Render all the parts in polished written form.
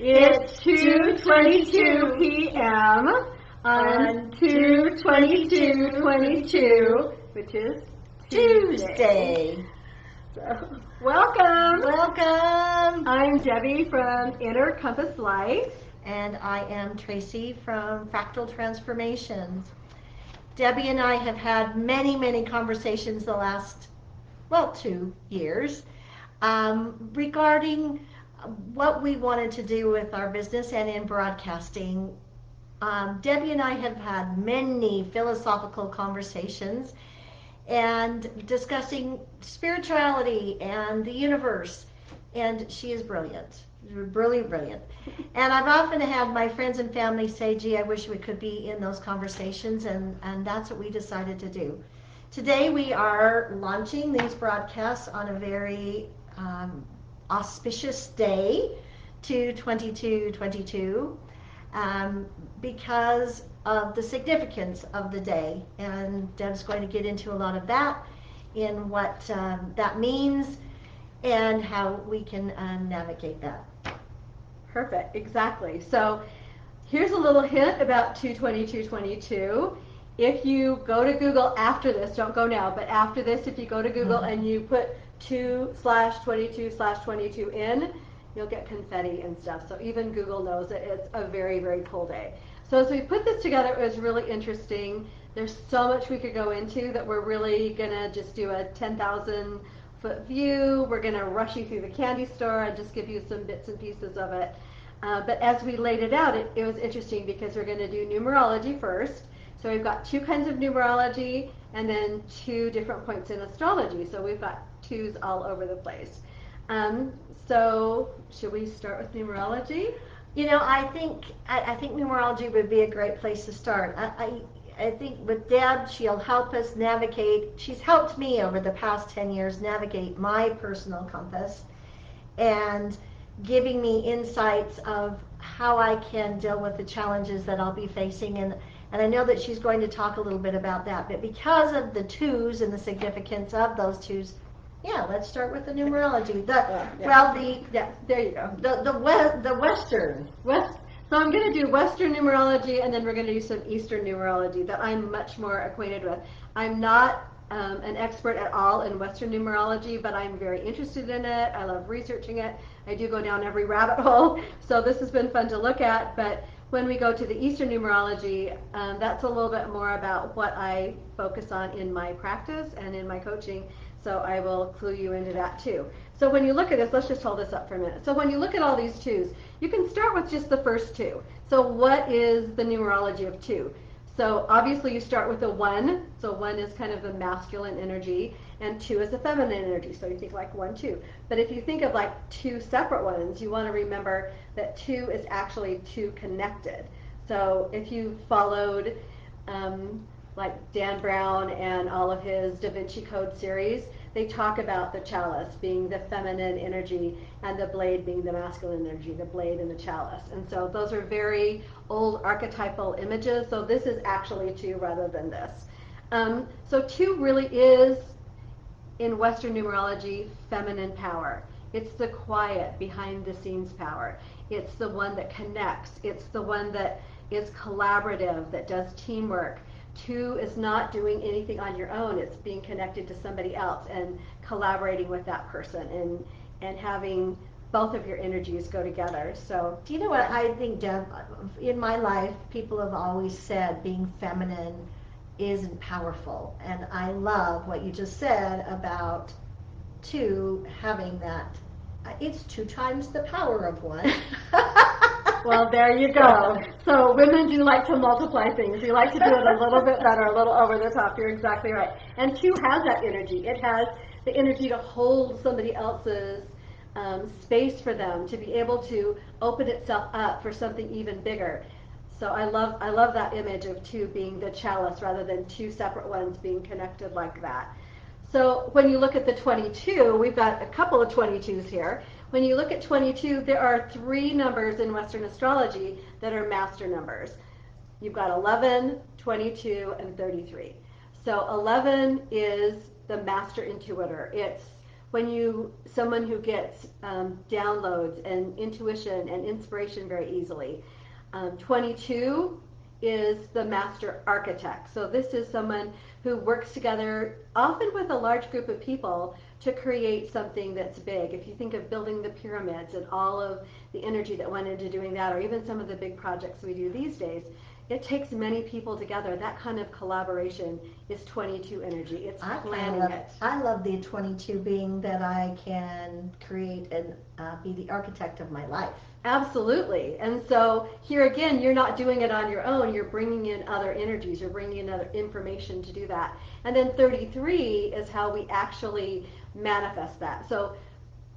It's 2:22 p.m. on 2/22/22, which is Tuesday. So, welcome. Welcome. I'm Debbie from Inner Compass Life. And I am Traci from Fractal Transformations. Debbie and I have had many conversations the last, 2 years regarding what we wanted to do with our business and in broadcasting. Debbie and I have had many philosophical conversations and discussing spirituality and the universe, and she is brilliant. Brilliant. And I've often had my friends and family say, gee, I wish we could be in those conversations, and that's what we decided to do. Today we are launching these broadcasts on a very auspicious day, 2/22/22, because of the significance of the day. And Deb's going to get into a lot of that, in what that means, and how we can navigate that. Perfect, exactly. So here's a little hint about 2/22/22. If you go to Google after this, don't go now, but after this, if you go to Google and you put 2/22/22 in, you'll get confetti and stuff. So even Google knows that it's a very cool day. So as we put this together, it was really interesting. There's so much we could go into that we're really gonna just do a 10,000-foot view. We're gonna rush you through the candy store and just give you some bits and pieces of it. But as we laid it out, it was interesting because we're gonna do numerology first. So we've got 2 kinds of numerology and then 2 different points in astrology. So we've got 2s all over the place. So should we start with numerology? You know, I think numerology would be a great place to start. I think with Deb, she'll help us navigate. She's helped me over the past 10 years navigate my personal compass and giving me insights of how I can deal with the challenges that I'll be facing. And I know that she's going to talk a little bit about that. But because of the 2s and the significance of those 2s, yeah, let's start with the numerology. There you go. The Western. So I'm going to do Western numerology, and then we're going to do some Eastern numerology that I'm much more acquainted with. I'm not an expert at all in Western numerology, but I'm very interested in it. I love researching it. I do go down every rabbit hole, so this has been fun to look at. But when we go to the Eastern numerology, that's a little bit more about what I focus on in my practice and in my coaching. So I will clue you into that too. So when you look at this, let's just hold this up for a minute. So when you look at all these 2s, you can start with just the first 2. So what is the numerology of 2? So obviously you start with a 1. So 1 is kind of the masculine energy, and 2 is the feminine energy. So you think like 1, 2. But if you think of like 2 separate ones, you want to remember that 2 is actually 2 connected. So if you followed like Dan Brown and all of his Da Vinci Code series, they talk about the chalice being the feminine energy and the blade being the masculine energy, the blade and the chalice. And so those are very old archetypal images. So this is actually 2 rather than this. So 2 really is, in Western numerology, feminine power. It's the quiet, behind the scenes power. It's the one that connects. It's the one that is collaborative, that does teamwork. 2 is not doing anything on your own. It's being connected to somebody else and collaborating with that person and having both of your energies go together. So, do you know what I think, Deb? In my life, people have always said being feminine isn't powerful. And I love what you just said about 2 having that. It's 2 times the power of 1. Well, there you go. So women do like to multiply things. You like to do it a little bit better, a little over the top. You're exactly right. And 2 has that energy. It has the energy to hold somebody else's space for them, to be able to open itself up for something even bigger. So I love that image of 2 being the chalice rather than 2 separate ones being connected like that. So when you look at the 22, we've got a couple of 22s here. When you look at 22, there are 3 numbers in Western astrology that are master numbers. You've got 11, 22, and 33. So 11 is the master intuitor. It's someone who gets downloads and intuition and inspiration very easily. 22 is the master architect. So this is someone who works together, often with a large group of people, to create something that's big. If you think of building the pyramids and all of the energy that went into doing that, or even some of the big projects we do these days, it takes many people together. That kind of collaboration is 22 energy. It's planning it. I love the 22 being that I can create and be the architect of my life. Absolutely. And so here again, you're not doing it on your own. You're bringing in other energies. You're bringing in other information to do that. And then 33 is how we actually manifest that. So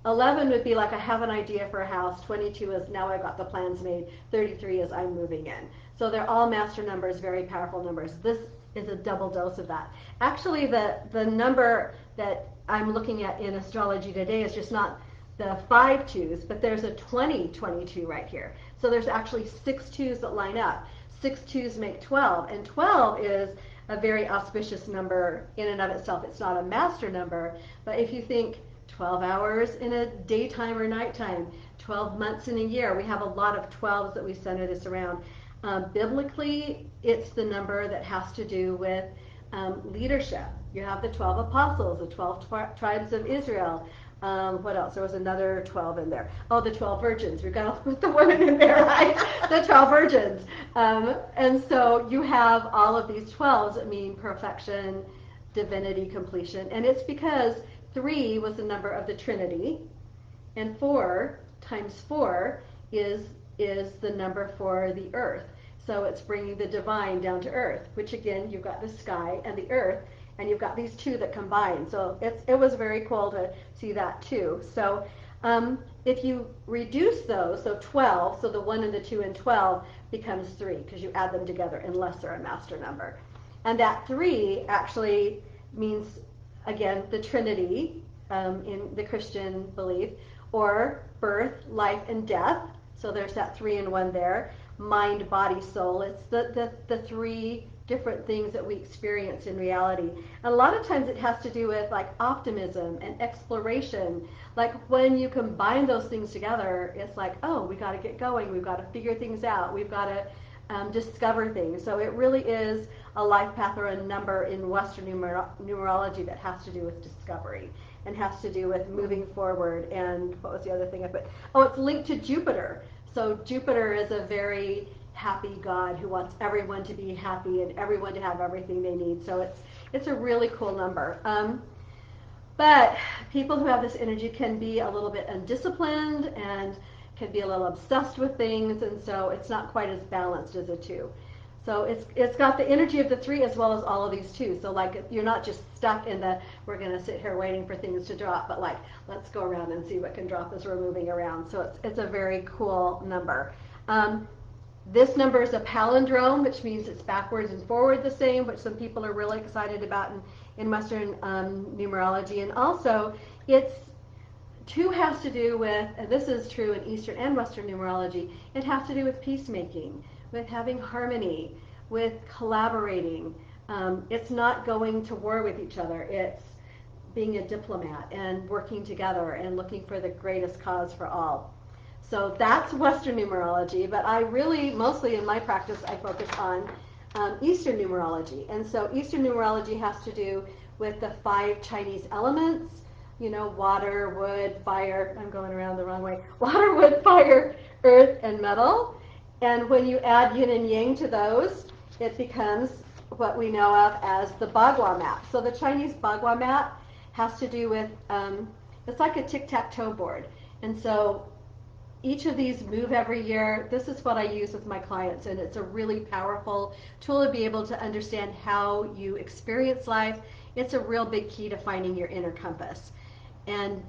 11 would be like I have an idea for a house. 22 is now I've got the plans made. 33 is I'm moving in. So they're all master numbers, very powerful numbers. This is a double dose of that. Actually, the number that I'm looking at in astrology today is just not the 5 twos, but there's a 2022 right here. So there's actually 6 twos that line up. 6 twos make 12, and 12 is a very auspicious number in and of itself. It's not a master number, but if you think 12 hours in a daytime or nighttime, 12 months in a year, we have a lot of 12s that we center this around. Biblically, it's the number that has to do with leadership. You have the 12 apostles, the 12 tribes of Israel. What else? There was another 12 in there. Oh, the 12 virgins. We've got to put the women in there, right? The 12 virgins. And so you have all of these 12s that mean perfection, divinity, completion. And it's because 3 was the number of the Trinity, and 4 times 4 is the number for the earth. So it's bringing the divine down to earth, which again, you've got the sky and the earth, and you've got these two that combine. So it was very cool to see that too. So if you reduce those, so 12, so the 1 and the 2 and 12 becomes 3 because you add them together unless they're a master number. And that 3 actually means, again, the Trinity in the Christian belief, or birth, life, and death. So there's that 3 and 1 there. Mind, body, soul. It's the 3 different things that we experience in reality. And a lot of times it has to do with like optimism and exploration. Like when you combine those things together, it's like, oh, we got to get going. We've got to figure things out. We've got to discover things. So it really is a life path or a number in Western numerology that has to do with discovery and has to do with moving forward. And what was the other thing I put? Oh, it's linked to Jupiter. So Jupiter is a very happy God who wants everyone to be happy and everyone to have everything they need. So it's a really cool number. But people who have this energy can be a little bit undisciplined and can be a little obsessed with things, and so it's not quite as balanced as a 2. So it's got the energy of the 3 as well as all of these 2. So like you're not just stuck in the we're going to sit here waiting for things to drop, but like let's go around and see what can drop as we're moving around. So it's a very cool number. This number is a palindrome, which means it's backwards and forward the same, which some people are really excited about in Western numerology. And also, 2 has to do with, and this is true in Eastern and Western numerology, it has to do with peacemaking, with having harmony, with collaborating. It's not going to war with each other. It's being a diplomat and working together and looking for the greatest cause for all. So that's Western numerology, but I really, mostly in my practice, I focus on Eastern numerology. And so Eastern numerology has to do with the 5 Chinese elements, water, wood, fire. I'm going around the wrong way. Water, wood, fire, earth, and metal. And when you add yin and yang to those, it becomes what we know of as the Bagua map. So the Chinese Bagua map has to do with, it's like a tic-tac-toe board. And so each of these move every year. This is what I use with my clients, and it's a really powerful tool to be able to understand how you experience life. It's a real big key to finding your inner compass. And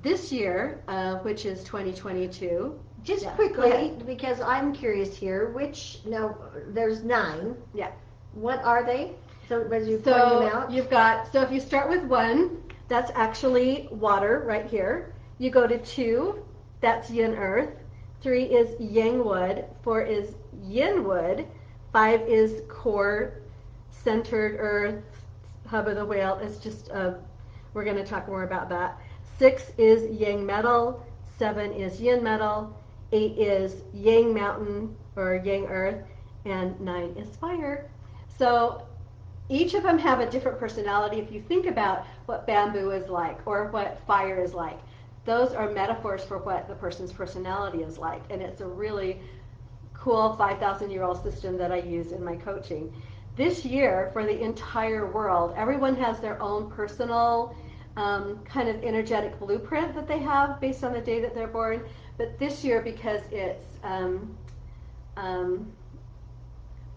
this year, which is 2022. Just quickly, because I'm curious here, there's 9. Yeah. What are they? So as you point them out? You've got, so if you start with 1, that's actually water right here. You go to 2, that's yin earth. 3 is yang wood. 4 is yin wood. 5 is core, centered earth, hub of the whale. It's just, we're going to talk more about that. 6 is yang metal, 7 is yin metal, 8 is yang mountain or yang earth, and 9 is fire. So each of them have a different personality. If you think about what bamboo is like or what fire is like, those are metaphors for what the person's personality is like. And it's a really cool 5,000-year-old system that I use in my coaching. This year, for the entire world, everyone has their own personal kind of energetic blueprint that they have based on the day that they're born. But this year, because it's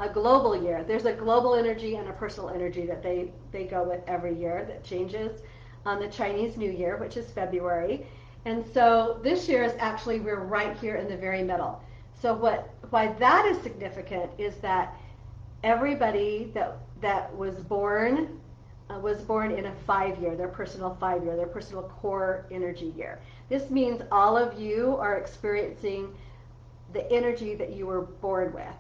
a global year, there's a global energy and a personal energy that they go with every year that changes on the Chinese New Year, which is February. And so this year is actually, we're right here in the very middle. So why that is significant is that everybody that was born in a 5-year, their personal 5-year, their personal core energy year. This means all of you are experiencing the energy that you were born with.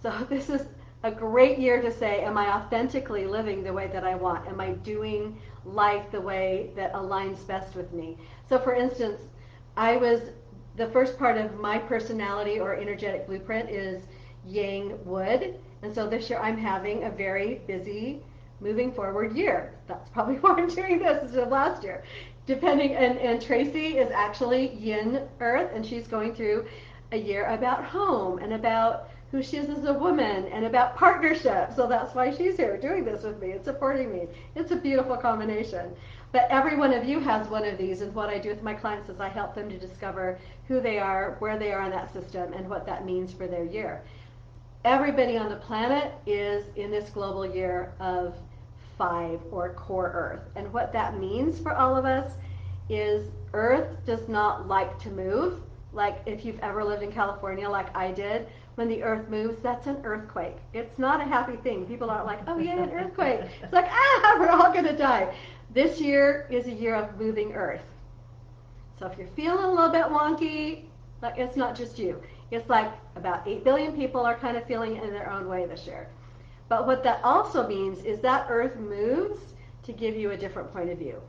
So this is a great year to say, am I authentically living the way that I want? Am I doing life the way that aligns best with me? So for instance, the first part of my personality or energetic blueprint is yang wood. And so this year I'm having a very busy moving forward year. That's probably why I'm doing this instead of last year. And Traci is actually yin earth, and she's going through a year about home and about who she is as a woman and about partnership. So that's why she's here doing this with me and supporting me. It's a beautiful combination. But every one of you has one of these, and what I do with my clients is I help them to discover who they are, where they are in that system, and what that means for their year. Everybody on the planet is in this global year of 5 or core Earth. And what that means for all of us is Earth does not like to move. Like if you've ever lived in California like I did, when the Earth moves, that's an earthquake. It's not a happy thing. People aren't like, oh yeah, an earthquake. It's like, we're all going to die. This year is a year of moving Earth. So if you're feeling a little bit wonky, like it's not just you. It's like about 8 billion people are kind of feeling it in their own way this year. But what that also means is that Earth moves to give you a different point of view.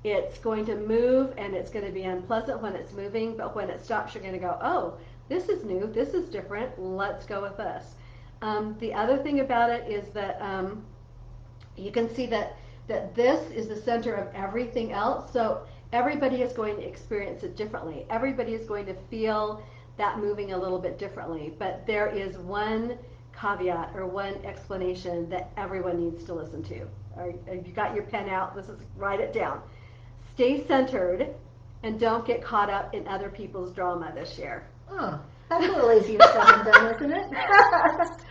It's going to move, and it's going to be unpleasant when it's moving, but when it stops, you're going to go, oh, this is new, this is different, let's go with this. The other thing about it is that you can see that this is the center of everything else, so everybody is going to experience it differently. Everybody is going to feel that moving a little bit differently, but there is one caveat or one explanation that everyone needs to listen to. If you got your pen out, write it down. Stay centered and don't get caught up in other people's drama this year. Oh, that's a little easier said than done, isn't it?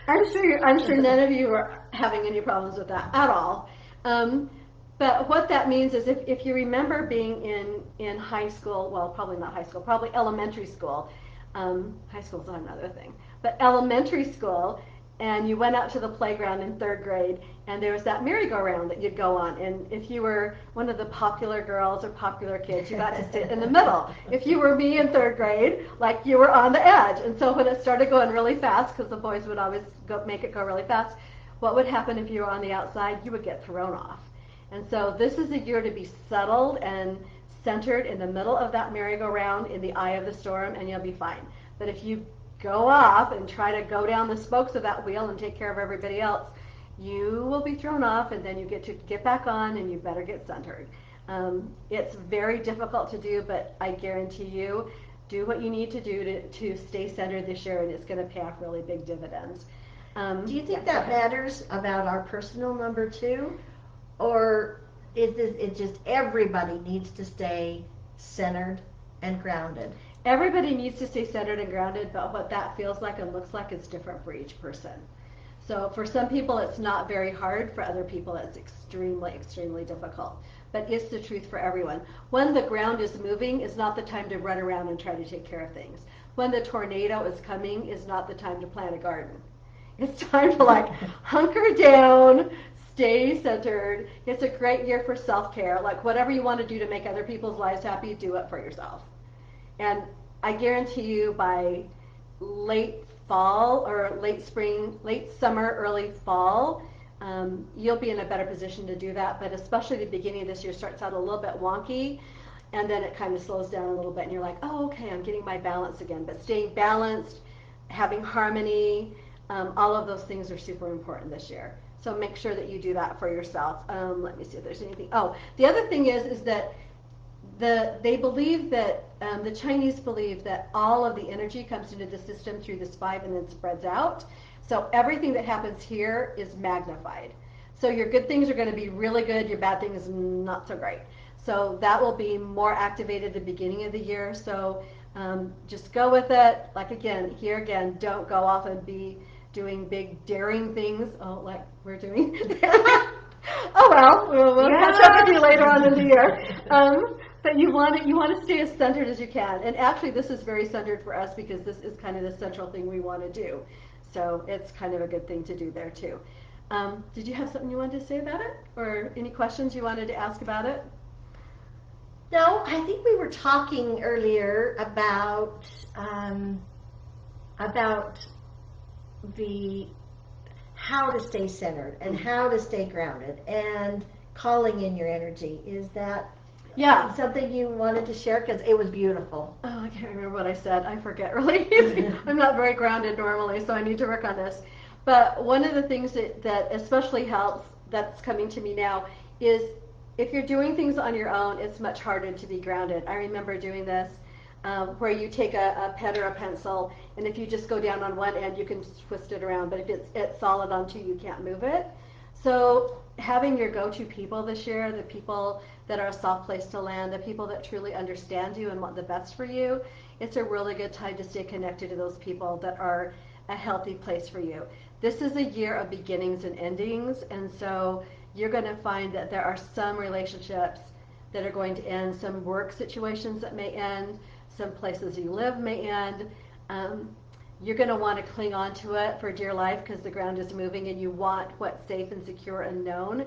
I'm sure none of you are having any problems with that at all. But what that means is if you remember being in high school, well, probably not high school, probably elementary school. High school's another thing. But elementary school, and you went out to the playground in 3rd grade, and there was that merry-go-round that you'd go on. And if you were one of the popular girls or popular kids, you got to sit in the middle. If you were me in 3rd grade, like you were on the edge. And so when it started going really fast, because the boys would always make it go really fast, what would happen if you were on the outside? You would get thrown off. And so this is a year to be settled and centered in the middle of that merry-go-round in the eye of the storm, and you'll be fine. But if you go off and try to go down the spokes of that wheel and take care of everybody else, you will be thrown off, and then you get to get back on, and you better get centered. It's very difficult to do, but I guarantee you, do what you need to do to stay centered this year, and it's going to pay off really big dividends. Do you think that matters about our personal number too? Or is it just everybody needs to stay centered and grounded? Everybody needs to stay centered and grounded, but what that feels like and looks like is different for each person. So for some people it's not very hard, for other people it's extremely, extremely difficult. But it's the truth for everyone. When the ground is moving is not the time to run around and try to take care of things. When the tornado is coming is not the time to plant a garden. It's time to like hunker down, stay centered. It's a great year for self-care. Like whatever you want to do to make other people's lives happy, do it for yourself. And I guarantee you by late fall or late spring, late summer, early fall, you'll be in a better position to do that. But especially the beginning of this year starts out a little bit wonky. and then it kind of slows down a little bit, and you're like, oh, okay, I'm getting my balance again. But staying balanced, having harmony, all of those things are super important this year. So make sure that you do that for yourself. Let me see if there's anything. Oh, the other thing is that they believe that the Chinese believe that all of the energy comes into the system through the spine and then spreads out. So everything that happens here is magnified. So your good things are going to be really good. Your bad things not so great. So that will be more activated at the beginning of the year. So just go with it. Like again, here again, don't go off and be doing big daring things. Oh, like we're doing. Oh well, we'll catch up with you later on in the year. But you want to stay as centered as you can. And actually, this is very centered for us because this is kind of the central thing we want to do. So it's kind of a good thing to do there too. Did you have something you wanted to say about it, or any questions you wanted to ask about it? No, I think we were talking earlier about the how to stay centered and how to stay grounded and calling in your energy. Is that something you wanted to share? Because it was beautiful. Oh, I can't remember what I said. I forget really. I'm not very grounded normally, so I need to work on this. But one of the things that especially helps, that's coming to me now, is if you're doing things on your own, it's much harder to be grounded. I remember doing this where you take a pen or a pencil, and if you just go down on one end, you can twist it around. But if it's solid on two, you can't move it. So having your go-to people this year, the people that are a soft place to land, the people that truly understand you and want the best for you, it's a really good time to stay connected to those people that are a healthy place for you. This is a year of beginnings and endings, and so you're going to find that there are some relationships that are going to end, some work situations that may end, some places you live may end. You're going to want to cling on to it for dear life because the ground is moving and you want what's safe and secure and known.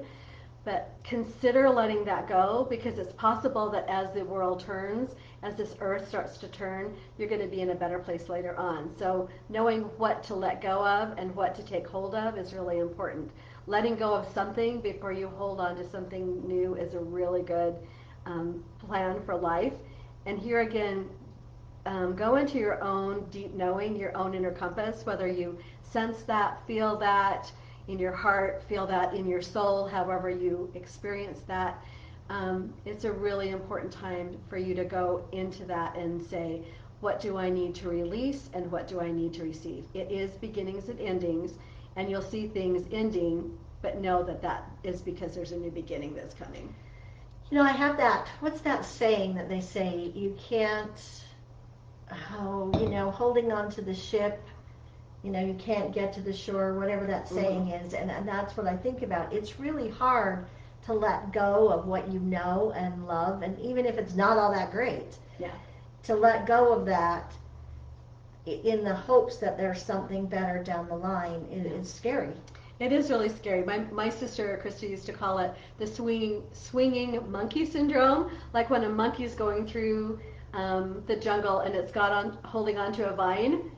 But consider letting that go, because it's possible that as the world turns, as this earth starts to turn, you're going to be in a better place later on. So knowing what to let go of and what to take hold of is really important. Letting go of something before you hold on to something new is a really good plan for life. And here again, go into your own deep knowing, your own inner compass, whether you sense that, feel that in your heart, feel that in your soul, however you experience that. It's a really important time for you to go into that and say, what do I need to release and what do I need to receive? It is beginnings and endings, and you'll see things ending, but know that that is because there's a new beginning that's coming. You know, I have that, what's that saying that they say, you can't, holding on to the ship, you can't get to the shore, whatever that saying is, and that's what I think about. It's really hard to let go of what you know and love, and even if it's not all that great, to let go of that in the hopes that there's something better down the line is scary. It is really scary. My sister Krista used to call it the swinging monkey syndrome, like when a monkey is going through the jungle and it's holding onto a vine.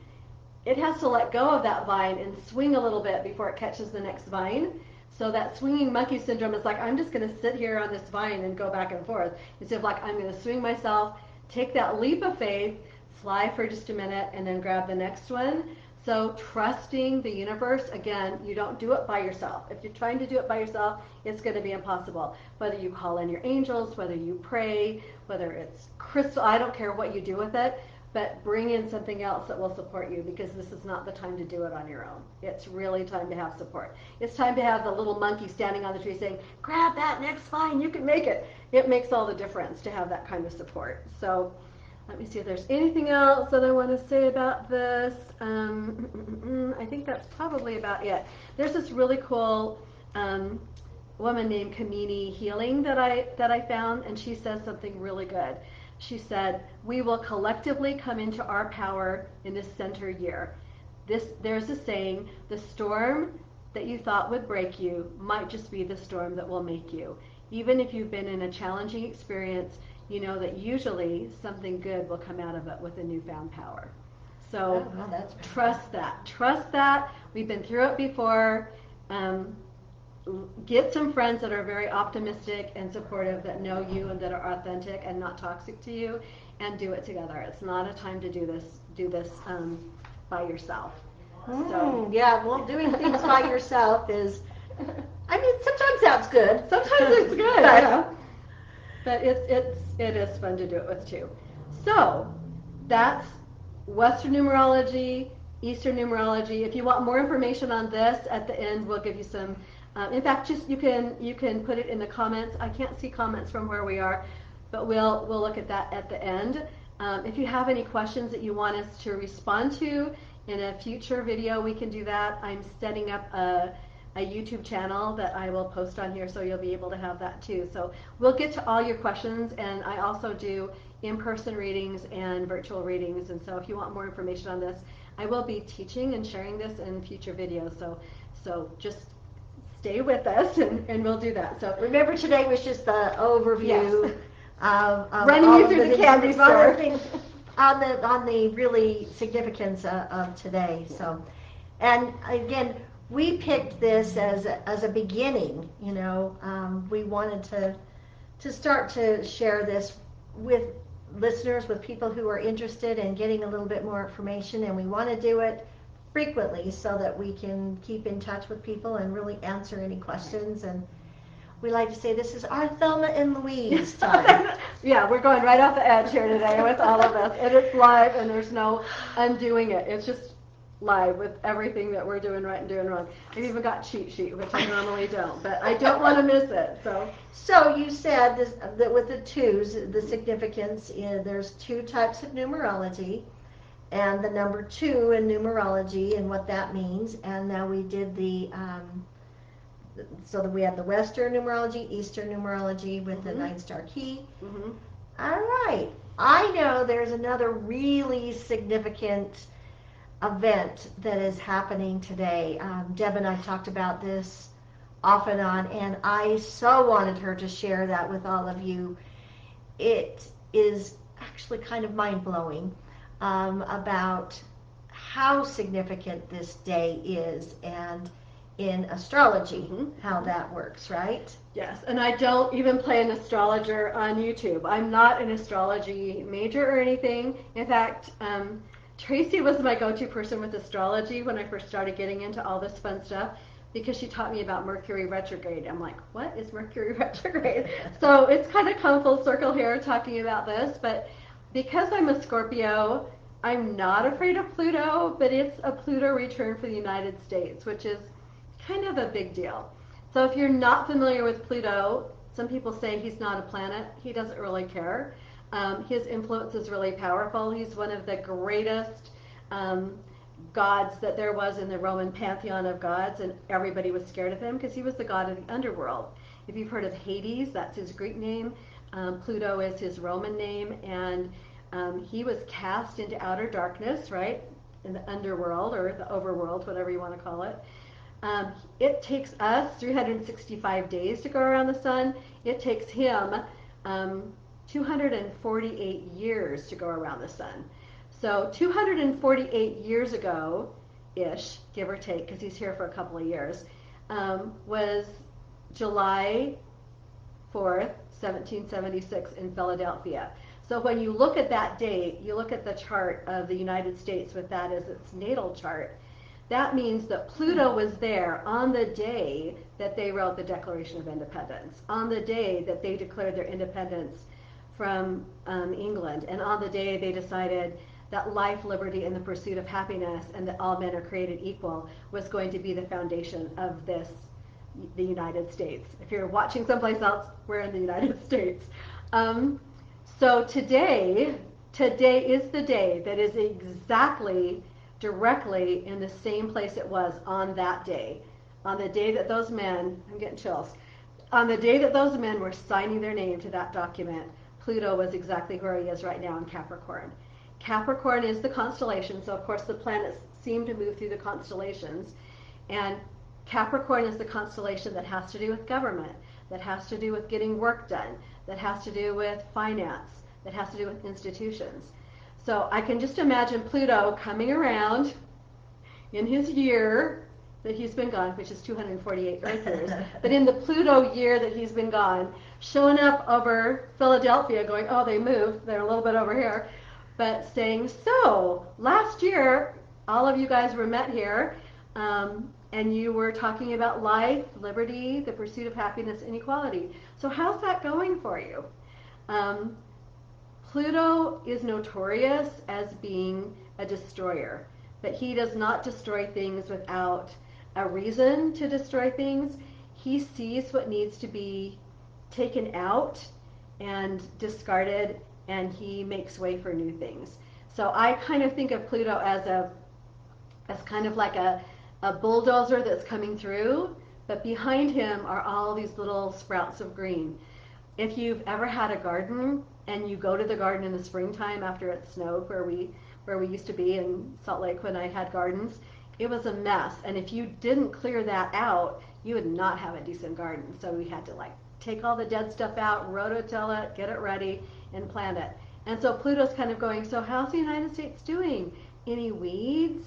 It has to let go of that vine and swing a little bit before it catches the next vine. So that swinging monkey syndrome is like, I'm just going to sit here on this vine and go back and forth. Instead of like, I'm going to swing myself, take that leap of faith, fly for just a minute, and then grab the next one. So trusting the universe, again, you don't do it by yourself. If you're trying to do it by yourself, it's going to be impossible. Whether you call in your angels, whether you pray, whether it's crystal, I don't care what you do with it, but bring in something else that will support you, because this is not the time to do it on your own. It's really time to have support. It's time to have the little monkey standing on the tree saying, grab that next vine, you can make it. It makes all the difference to have that kind of support. So let me see if there's anything else that I want to say about this. I think that's probably about it. There's this really cool woman named Kamini Healing that I found, and she says something really good. She said, we will collectively come into our power in this center year. There's a saying, the storm that you thought would break you might just be the storm that will make you. Even if you've been in a challenging experience, you know that usually something good will come out of it with a newfound power. So trust that. Trust that. We've been through it before. get some friends that are very optimistic and supportive, that know you and that are authentic and not toxic to you, and do it together. It's not a time to do this by yourself. So Yeah, well, doing things by yourself is, I mean, sometimes that's good. sometimes it's good, yeah. But it is fun to do it with too. So that's Western numerology, Eastern numerology. If you want more information on this, at the end we'll give you some. In fact, just you can put it in the comments. I can't see comments from where we are, but we'll look at that at the end. If you have any questions that you want us to respond to in a future video, we can do that. I'm setting up a YouTube channel that I will post on here, so you'll be able to have that too. So we'll get to all your questions, and I also do in-person readings and virtual readings. And so if you want more information on this, I will be teaching and sharing this in future videos. So just stay with us, and we'll do that. So remember, today was just the overview. Yes. Of running you through the candy store. On the really significance of today. So, and again, we picked this as a beginning. You know, we wanted to start to share this with listeners, with people who are interested in getting a little bit more information, and we want to do it frequently so that we can keep in touch with people and really answer any questions. And we like to say this is our Thelma and Louise time. Yeah, we're going right off the edge here today with all of this, and it's live, and there's no undoing it. It's just live with everything that we're doing right and doing wrong. I've even got cheat sheet, which I normally don't, but I don't want to miss it. So you said this, that with the twos, the significance is there's two types of numerology, and the number 2 in numerology and what that means. And now we did the so that we have the Western numerology, Eastern numerology with the 9-star key. All right. I know there's another really significant event that is happening today. Deb and I talked about this off and on, and I so wanted her to share that with all of you. It is actually kind of mind-blowing about how significant this day is, and in astrology, how that works, right? Yes, and I don't even play an astrologer on YouTube. I'm not an astrology major or anything. In fact, Traci was my go-to person with astrology when I first started getting into all this fun stuff, because she taught me about Mercury retrograde. I'm like, what is Mercury retrograde? So it's kind of come full circle here talking about this, but because I'm a Scorpio, I'm not afraid of Pluto, but it's a Pluto return for the United States, which is kind of a big deal. So if you're not familiar with Pluto, some people say he's not a planet. He doesn't really care. His influence is really powerful. He's one of the greatest gods that there was in the Roman pantheon of gods, and everybody was scared of him because he was the god of the underworld. If you've heard of Hades, that's his Greek name. Pluto is his Roman name, and he was cast into outer darkness, right, in the underworld or the overworld, whatever you want to call it. It takes us 365 days to go around the sun. It takes him 248 years to go around the sun. So 248 years ago-ish, give or take, because he's here for a couple of years, was July 4th, 1776 in Philadelphia. So when you look at that date, you look at the chart of the United States with that as its natal chart. That means that Pluto was there on the day that they wrote the Declaration of Independence, on the day that they declared their independence from England, and on the day they decided that life, liberty, and the pursuit of happiness, and that all men are created equal, was going to be the foundation of the United States. If you're watching someplace else, we're in the United States. So today is the day that is exactly directly in the same place it was on that day. On the day that those men, I'm getting chills, on the day that those men were signing their name to that document, Pluto was exactly where he is right now in Capricorn. Capricorn is the constellation, so of course the planets seem to move through the constellations, and Capricorn is the constellation that has to do with government, that has to do with getting work done, that has to do with finance, that has to do with institutions. So I can just imagine Pluto coming around in his year that he's been gone, which is 248 Earth years, but in the Pluto year that he's been gone, showing up over Philadelphia going, oh, they moved, they're a little bit over here, but saying, so, last year, all of you guys were met here, and you were talking about life, liberty, the pursuit of happiness, and equality. So how's that going for you? Pluto is notorious as being a destroyer, but he does not destroy things without a reason to destroy things. He sees what needs to be taken out and discarded, and he makes way for new things. So I kind of think of Pluto as kind of like a bulldozer that's coming through, but behind him are all these little sprouts of green. If you've ever had a garden and you go to the garden in the springtime after it snowed where we used to be in Salt Lake when I had gardens, it was a mess. And if you didn't clear that out, you would not have a decent garden. So we had to like take all the dead stuff out, rototill it, get it ready, and plant it. And so Pluto's kind of going, so how's the United States doing? Any weeds?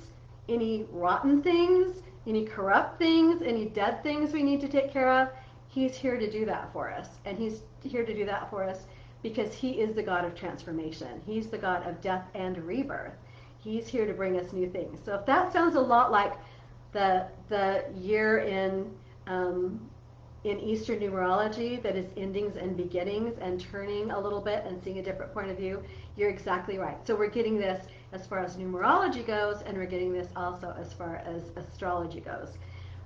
Any rotten things? Any corrupt things? Any dead things we need to take care of? He's here to do that for us. And he's here to do that for us because he is the God of transformation. He's the God of death and rebirth. He's here to bring us new things. So if that sounds a lot like the year in Eastern numerology that is endings and beginnings and turning a little bit and seeing a different point of view, you're exactly right. So we're getting this as far as numerology goes, and we're getting this also as far as astrology goes.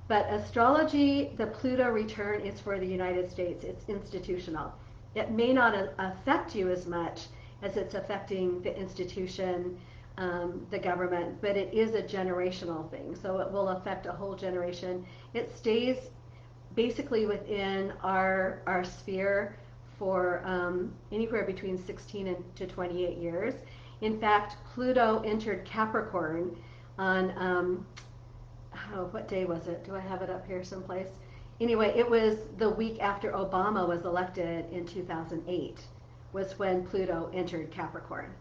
But astrology, the Pluto return is for the United States. It's institutional. It may not affect you as much as it's affecting the institution, the government, but it is a generational thing. So it will affect a whole generation. It stays basically within our sphere for anywhere between 16 to 28 years. In fact, Pluto entered Capricorn on, what day was it? Do I have it up here someplace? Anyway, it was the week after Obama was elected in 2008 was when Pluto entered Capricorn.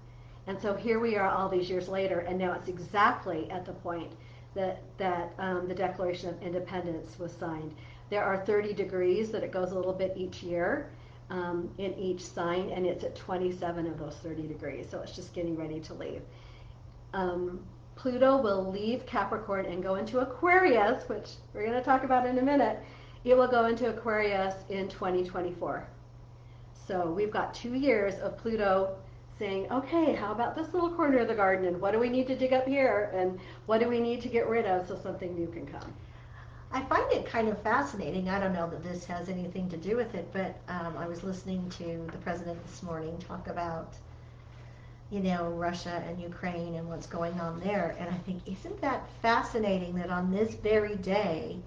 And so here we are all these years later, and now it's exactly at the point that the Declaration of Independence was signed. There are 30 degrees that it goes a little bit each year in each sign, and it's at 27 of those 30 degrees, so it's just getting ready to leave. Pluto will leave Capricorn and go into Aquarius, which we're going to talk about in a minute. It will go into Aquarius in 2024. So we've got 2 years of Pluto saying, okay, how about this little corner of the garden, and what do we need to dig up here, and what do we need to get rid of so something new can come? I find it kind of fascinating. I don't know that this has anything to do with it, but I was listening to the president this morning talk about, Russia and Ukraine and what's going on there. And I think, isn't that fascinating that on this very day,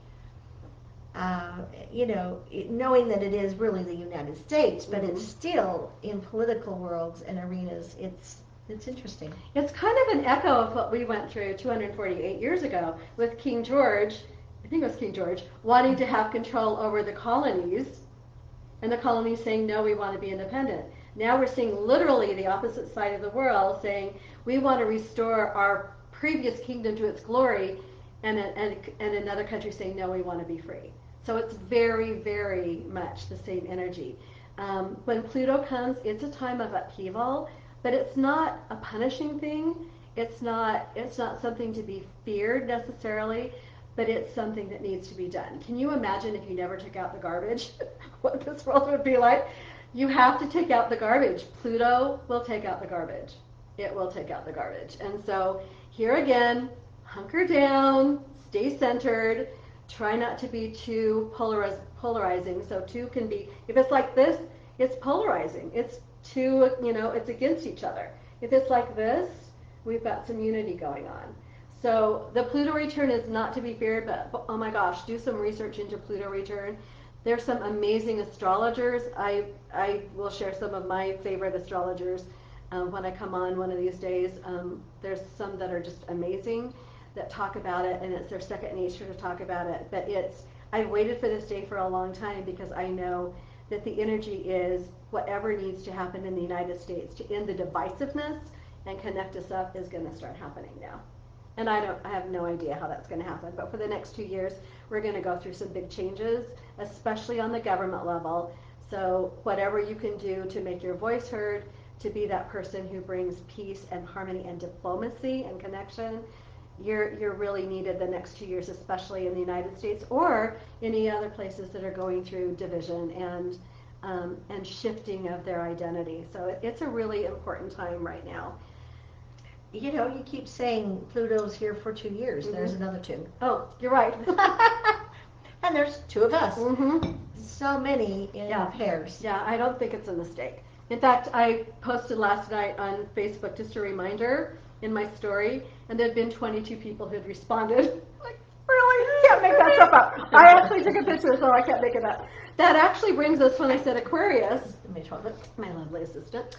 knowing that it is really the United States, but it's still in political worlds and arenas, it's interesting. It's kind of an echo of what we went through 248 years ago with King George, I think it was King George, wanting to have control over the colonies, and the colonies saying, no, we want to be independent. Now we're seeing literally the opposite side of the world saying, we want to restore our previous kingdom to its glory, and another country saying, no, we want to be free. So it's very, very much the same energy. When Pluto comes, it's a time of upheaval, but it's not a punishing thing. It's not something to be feared necessarily, but it's something that needs to be done. Can you imagine if you never took out the garbage, what this world would be like? You have to take out the garbage. Pluto will take out the garbage. It will take out the garbage. And so here again, hunker down, stay centered, try not to be too polarizing. So two can be, if it's like this, it's polarizing. It's two, it's against each other. If it's like this, we've got some unity going on. So the Pluto return is not to be feared, but oh my gosh, do some research into Pluto return. There's some amazing astrologers. I will share some of my favorite astrologers when I come on one of these days. There's some that are just amazing that talk about it, and it's their second nature to talk about it. But I've waited for this day for a long time because I know that the energy is whatever needs to happen in the United States to end the divisiveness and connect us up is going to start happening now. And I have no idea how that's going to happen. But for the next 2 years, we're going to go through some big changes, especially on the government level. So whatever you can do to make your voice heard, to be that person who brings peace and harmony and diplomacy and connection, you're really needed the next 2 years, especially in the United States or any other places that are going through division and shifting of their identity. So it's a really important time right now. You know, you keep saying Pluto's here for 2 years. Mm-hmm. There's another 2. Oh, you're right. And there's 2 of us. Mm-hmm. So many in pairs. Yeah, I don't think it's a mistake. In fact, I posted last night on Facebook just a reminder in my story, and there had been 22 people who had responded. Like, really? Can't make that stuff up. I actually took a picture, so I can't make it up. That actually brings us, when I said Aquarius, my lovely assistant,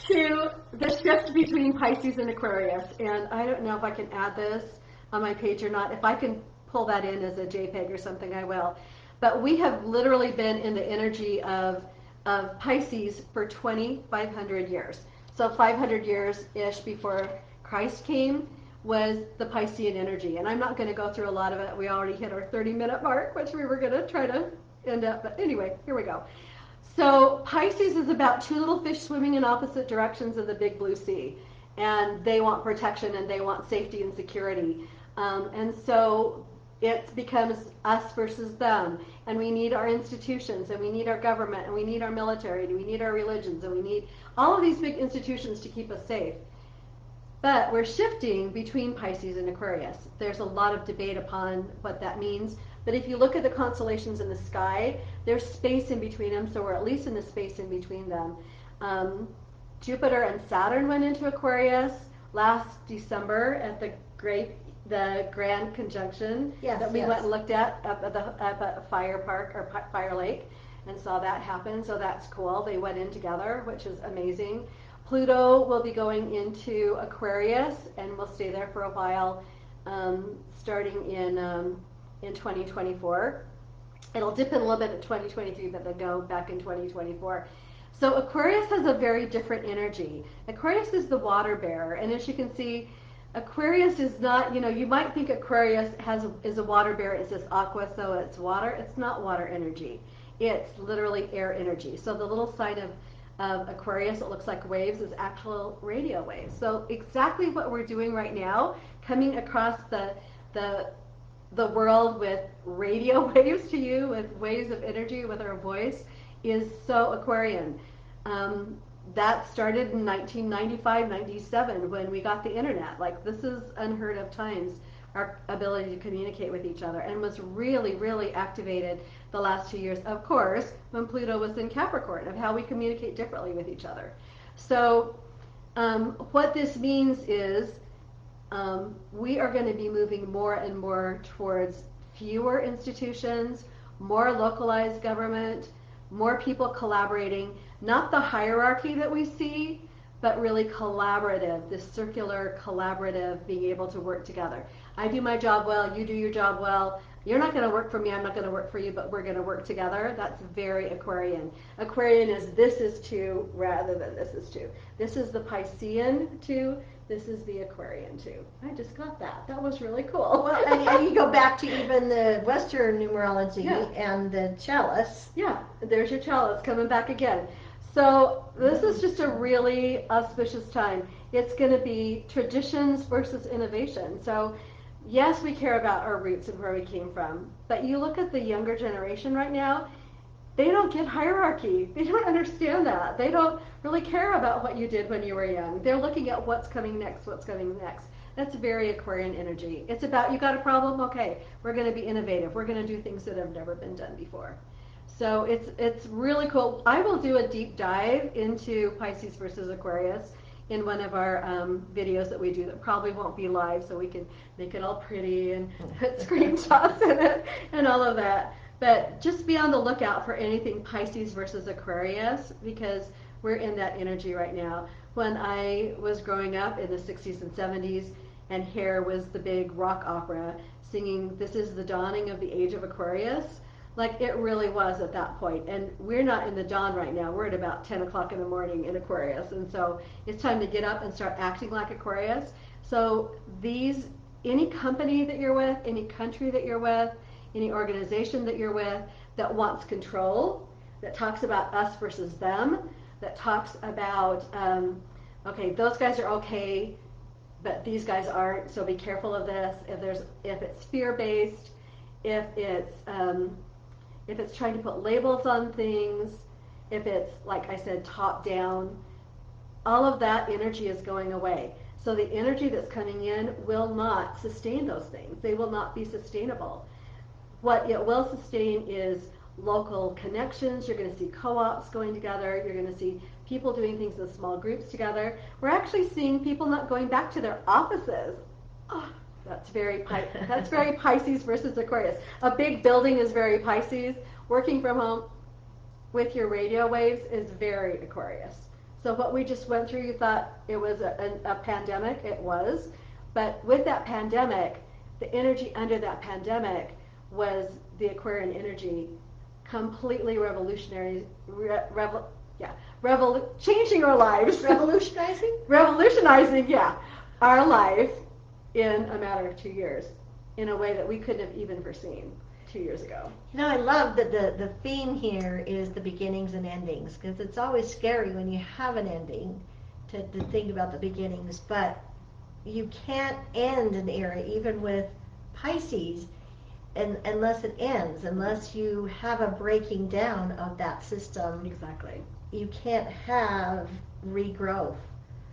to the shift between Pisces and Aquarius. And I don't know if I can add this on my page or not. If I can pull that in as a JPEG or something, I will. But we have literally been in the energy of Pisces for 2,500 years. So 500 years-ish before Christ came was the Piscean energy. And I'm not going to go through a lot of it. We already hit our 30-minute mark, which we were going to try to end up. But anyway, here we go. So Pisces is about 2 little fish swimming in opposite directions in the big blue sea. And they want protection and they want safety and security. And so it becomes us versus them. And we need our institutions, and we need our government, and we need our military, and we need our religions, and we need all of these big institutions to keep us safe. But we're shifting between Pisces and Aquarius. There's a lot of debate upon what that means. But if you look at the constellations in the sky, there's space in between them, so we're at least in the space in between them. Jupiter and Saturn went into Aquarius last December at the Grand Conjunction that we went and looked at up at Fire Park or Fire Lake and saw that happen. So that's cool. They went in together, which is amazing. Pluto will be going into Aquarius and will stay there for a while, starting in 2024. It'll dip in a little bit in 2023, but then go back in 2024. So Aquarius has a very different energy. Aquarius is the water bearer, and as you can see, Aquarius is not, you might think Aquarius is a water bearer. It's this aqua, so it's water. It's not water energy. It's literally air energy. So the little sign of Aquarius, it looks like waves, is actual radio waves. So exactly what we're doing right now, coming across the world with radio waves to you, with waves of energy, with our voice, is so Aquarian. That started in 1995, 97 when we got the internet. Like, this is unheard of times, our ability to communicate with each other, and was really, really activated the last 2 years, of course, when Pluto was in Capricorn, of how we communicate differently with each other. So what this means is we are going to be moving more and more towards fewer institutions, more localized government, more people collaborating, not the hierarchy that we see, but really collaborative, this circular collaborative, being able to work together. I do my job well, you do your job well. You're not going to work for me, I'm not going to work for you, but we're going to work together. That's very Aquarian. Aquarian is this is 2 rather than this is 2. This is the Piscean 2. This is the Aquarian 2. I just got that. That was really cool. Well, and you go back to even the Western numerology and the chalice. Yeah, there's your chalice coming back again. So this is just a really auspicious time. It's going to be traditions versus innovation. So yes, we care about our roots and where we came from. But you look at the younger generation right now, they don't get hierarchy. They don't understand that. They don't really care about what you did when you were young. They're looking at what's coming next, what's coming next. That's very Aquarian energy. It's about, you got a problem? Okay, we're going to be innovative. We're going to do things that have never been done before. So it's really cool. I will do a deep dive into Pisces versus Aquarius in one of our videos that we do that probably won't be live, so we can make it all pretty and put screenshots in it and all of that. But just be on the lookout for anything Pisces versus Aquarius, because we're in that energy right now. When I was growing up in the 60s and 70s, and Hair was the big rock opera singing "This is the dawning of the age of Aquarius," like it really was at that point. And we're not in the dawn right now. We're at about 10 o'clock in the morning in Aquarius. And so it's time to get up and start acting like Aquarius. So any company that you're with, any country that you're with, any organization that you're with that wants control, that talks about us versus them, that talks about, okay, those guys are okay, but these guys aren't, so be careful of this. If it's fear-based, if it's trying to put labels on things, if it's, like I said, top-down, all of that energy is going away. So the energy that's coming in will not sustain those things. They will not be sustainable. What it will sustain is local connections. You're going to see co-ops going together. You're going to see people doing things in small groups together. We're actually seeing people not going back to their offices. Oh, that's very Pisces versus Aquarius. A big building is very Pisces. Working from home with your radio waves is very Aquarius. So what we just went through, you thought it was a pandemic. It was. But with that pandemic, the energy under that pandemic was the Aquarian energy, completely revolutionary, changing our lives. Revolutionizing? Revolutionizing, yeah, our life in a matter of 2 years in a way that we couldn't have even foreseen 2 years ago. You know, I love that the theme here is the beginnings and endings, because it's always scary when you have an ending to think about the beginnings, but you can't end an era, even with Pisces, unless it ends, unless you have a breaking down of that system. Exactly. You can't have regrowth.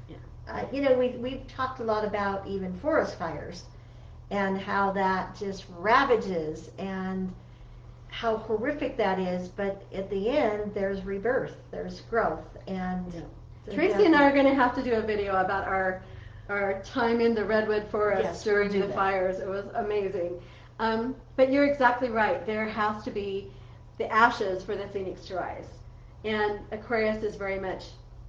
Yeah. You know, we've talked a lot about even forest fires and how that just ravages and how horrific that is, but at the end there's rebirth, there's growth. And yeah. Traci and I are going to have to do a video about our time in the redwood forest during the fires. It was amazing. But you're exactly right. There has to be the ashes for the phoenix to rise. And Aquarius is very much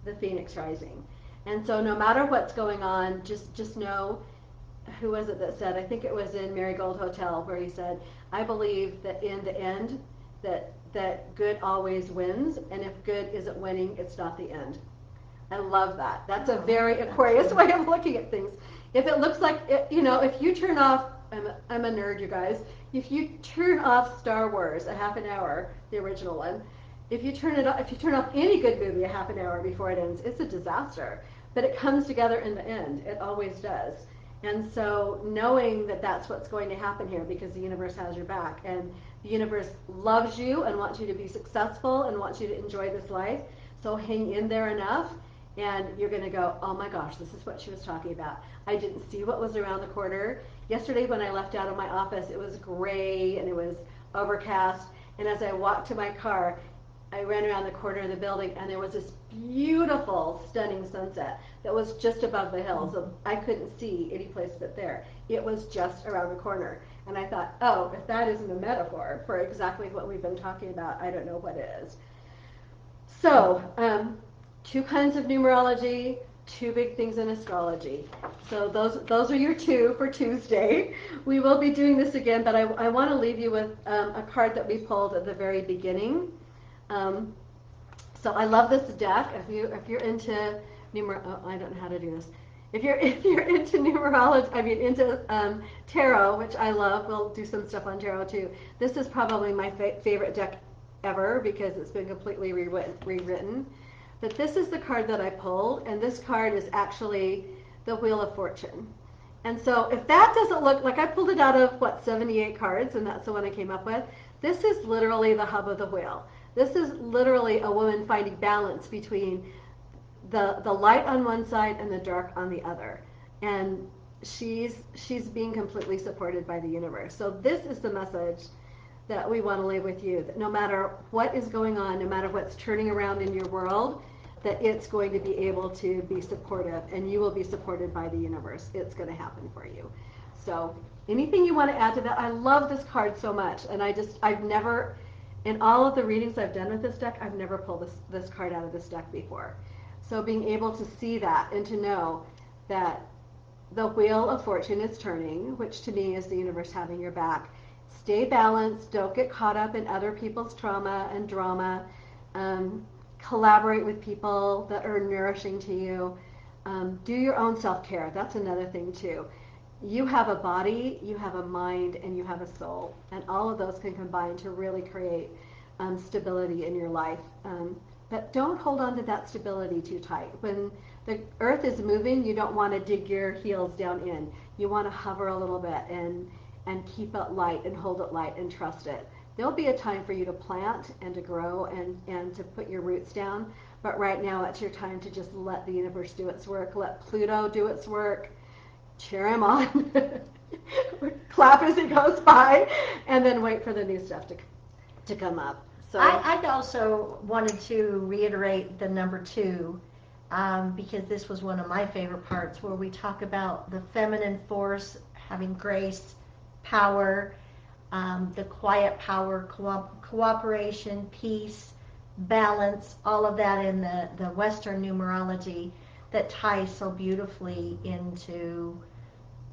the phoenix rising. And so no matter what's going on, just know, who was it that said, I think it was in Marigold Hotel, where he said, I believe that in the end, that good always wins, and if good isn't winning, it's not the end. I love that. That's a very Aquarius way of looking at things. If it looks like, if you turn off, I'm a nerd, you guys, if you turn off Star Wars a half an hour, the original one, if you turn off any good movie a half an hour before it ends, it's a disaster. But it comes together in the end. It always does. And so knowing that that's what's going to happen here, because the universe has your back, and the universe loves you and wants you to be successful and wants you to enjoy this life, so hang in there enough, and you're going to go, oh my gosh, this is what she was talking about. I didn't see what was around the corner. Yesterday when I left out of my office, it was gray and it was overcast, and as I walked to my car, I ran around the corner of the building, and there was this beautiful, stunning sunset that was just above the hill, so I couldn't see any place but there. It was just around the corner. And I thought, oh, if that isn't a metaphor for exactly what we've been talking about, I don't know what is. So, 2 kinds of numerology, 2 big things in astrology. So those are your 2 for Tuesday. We will be doing this again, but I want to leave you with a card that we pulled at the very beginning. So I love this deck. If you're into I don't know how to do this. If you're into numerology, into tarot, which I love, we'll do some stuff on tarot too. This is probably my favorite deck ever because it's been completely rewritten. But this is the card that I pulled, and this card is actually the Wheel of Fortune. And so if that doesn't look like, I pulled it out of 78 cards, and that's the one I came up with. This is literally the hub of the wheel. This is literally a woman finding balance between the light on one side and the dark on the other. And she's being completely supported by the universe. So this is the message that we want to leave with you, that no matter what is going on, no matter what's turning around in your world, that it's going to be able to be supportive, and you will be supported by the universe. It's going to happen for you. So anything you want to add to that? I love this card so much, and I've never, in all of the readings I've done with this deck, I've never pulled this card out of this deck before. So being able to see that and to know that the Wheel of Fortune is turning, which to me is the universe having your back. Stay balanced. Don't get caught up in other people's trauma and drama. Collaborate with people that are nourishing to you. Do your own self-care. That's another thing too. You have a body, you have a mind, and you have a soul, and all of those can combine to really create stability in your life. But don't hold on to that stability too tight. When the earth is moving, you don't want to dig your heels down in. You want to hover a little bit and keep it light and hold it light and trust it. There'll be a time for you to plant and to grow and to put your roots down. But right now it's your time to just let the universe do its work. Let Pluto do its work. Cheer him on. Clap as he goes by. And then wait for the new stuff to come up. So I also wanted to reiterate the number 2, because this was one of my favorite parts, where we talk about the feminine force having grace, power, the quiet power, cooperation, peace, balance, all of that in the Western numerology that ties so beautifully into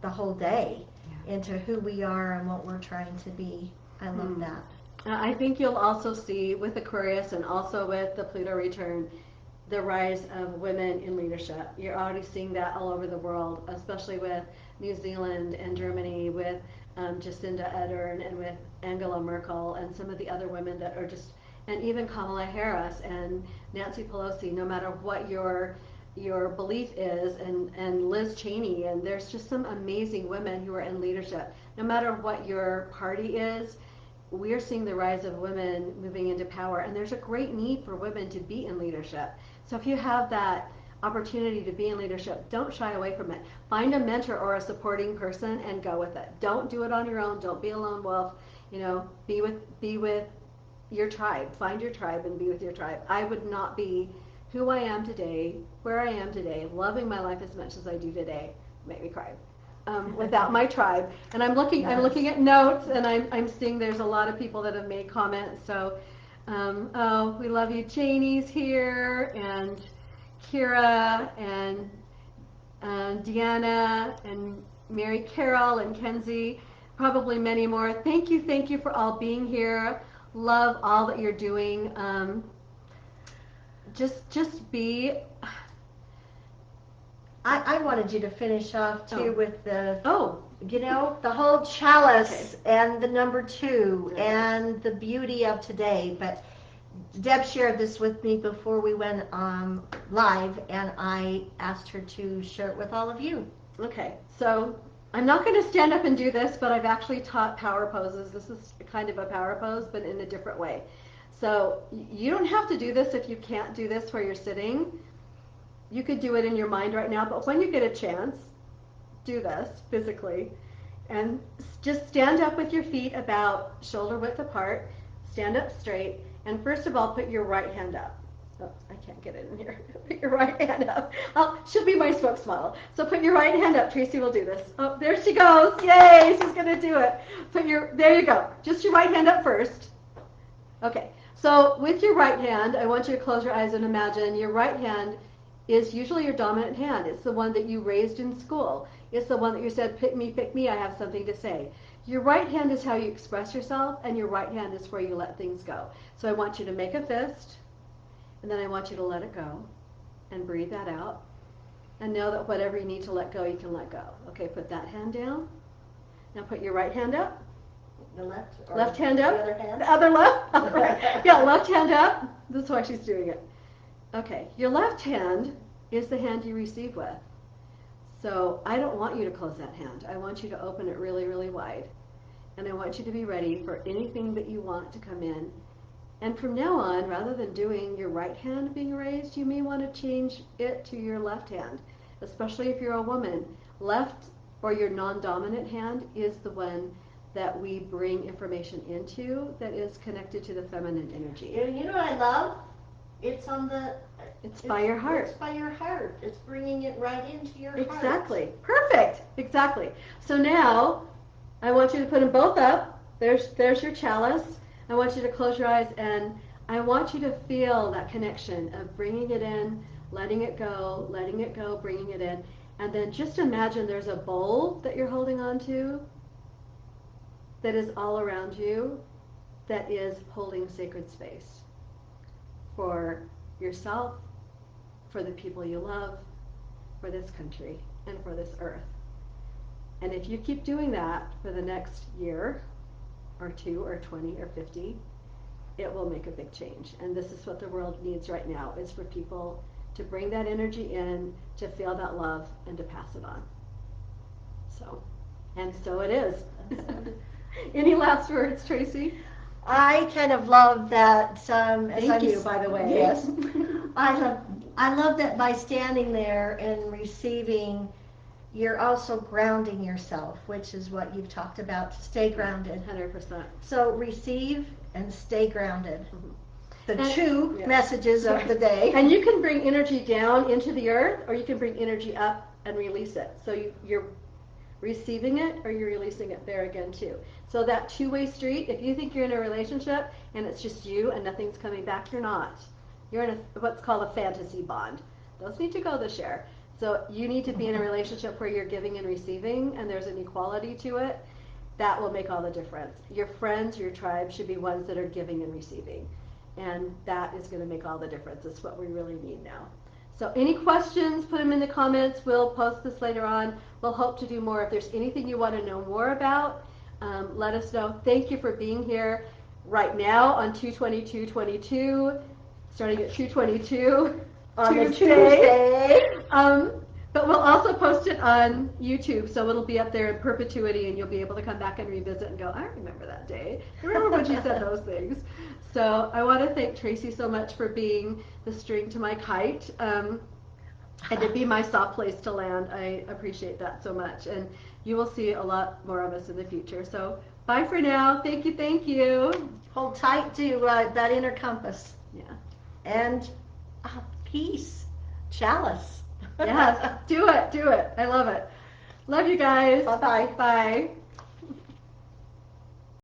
the whole day, into who we are and what we're trying to be. I love that. I think you'll also see with Aquarius and also with the Pluto return the rise of women in leadership. You're already seeing that all over the world, especially with New Zealand and Germany, with Jacinda Ardern and with Angela Merkel and some of the other women that are just, and even Kamala Harris and Nancy Pelosi, no matter what your belief is, and Liz Cheney, and there's just some amazing women who are in leadership. No matter what your party is, we're seeing the rise of women moving into power, and there's a great need for women to be in leadership. So if you have that opportunity to be in leadership, don't shy away from it. Find a mentor or a supporting person and go with it. Don't do it on your own. Don't be a lone wolf. You know, be with your tribe. Find your tribe and be with your tribe. I would not be who I am today, where I am today, loving my life as much as I do today. Make me cry. Without my tribe. And I'm looking at notes, and I'm seeing there's a lot of people that have made comments. So, oh, we love you. Janie's here, and Kira, and Deanna, and Mary Carol, and Kenzie, probably many more. Thank you for all being here. Love all that you're doing. Just be. I wanted you to finish off too with the you know, the whole chalice and the number 2 and the beauty of today. But Deb shared this with me before we went live, and I asked her to share it with all of you. Okay, so I'm not going to stand up and do this, but I've actually taught power poses. This is kind of a power pose, but in a different way. So you don't have to do this if you can't do this where you're sitting. You could do it in your mind right now, but when you get a chance, do this physically. And just stand up with your feet about shoulder width apart. Stand up straight. And first of all, put your right hand up. Oh, I can't get it in here. Put your right hand up. She'll be my spokesmodel. So put your right hand up. Traci will do this. Oh, there she goes. Yay, she's going to do it. There you go. Just your right hand up first. Okay, so with your right hand, I want you to close your eyes and imagine your right hand is usually your dominant hand. It's the one that you raised in school. It's the one that you said, pick me, I have something to say. Your right hand is how you express yourself, and your right hand is where you let things go. So I want you to make a fist, and then I want you to let it go, and breathe that out, and know that whatever you need to let go, you can let go. Okay, put that hand down. Now put your right hand up. The left hand up. The other hand? The other left? Right. Yeah, left hand up. That's why she's doing it. Okay, your left hand is the hand you receive with. So I don't want you to close that hand. I want you to open it really, really wide. And I want you to be ready for anything that you want to come in. And from now on, rather than doing your right hand being raised, you may want to change it to your left hand, especially if you're a woman. Left, or your non-dominant hand, is the one that we bring information into that is connected to the feminine energy. You know what I love? It's by your heart. It's by your heart. It's bringing it right into your heart. Exactly. Perfect. Exactly. So now, I want you to put them both up. There's your chalice. I want you to close your eyes, and I want you to feel that connection of bringing it in, letting it go, bringing it in. And then just imagine there's a bowl that you're holding on to that is all around you, that is holding sacred space for yourself, for the people you love, for this country and for this earth. And if you keep doing that for the next year or 2 or 20 or 50, it will make a big change. And this is what the world needs right now, is for people to bring that energy in, to feel that love, and to pass it on. So, and so it is. Any last words, Traci? I kind of love that. Thank you, by the way. Yes. I love that by standing there and receiving, you're also grounding yourself, which is what you've talked about, to stay grounded. 100%. So receive and stay grounded. Mm-hmm. The two messages of the day. And you can bring energy down into the earth, or you can bring energy up and release it. So you're receiving it, or you're releasing it there again too. So that two-way street, if you think you're in a relationship and it's just you and nothing's coming back, you're not. You're in what's called a fantasy bond. Those need to go this year. So you need to be in a relationship where you're giving and receiving, and there's an equality to it. That will make all the difference. Your friends, your tribe should be ones that are giving and receiving. And that is going to make all the difference. It's what we really need now. So any questions, put them in the comments. We'll post this later on. We'll hope to do more. If there's anything you want to know more about, let us know. Thank you for being here right now on 2/22/22, starting at 2/22 on Tuesday. But we'll also post it on YouTube, so it'll be up there in perpetuity, and you'll be able to come back and revisit and go, I remember that day. I remember when she said those things. So I want to thank Traci so much for being the string to my kite, and to be my soft place to land. I appreciate that so much, and you will see a lot more of us in the future. So bye for now. Thank you, thank you. Hold tight to that inner compass. Yeah. And peace. Chalice. Yes, do it, do it. I love it. Love you guys. Bye-bye. Bye.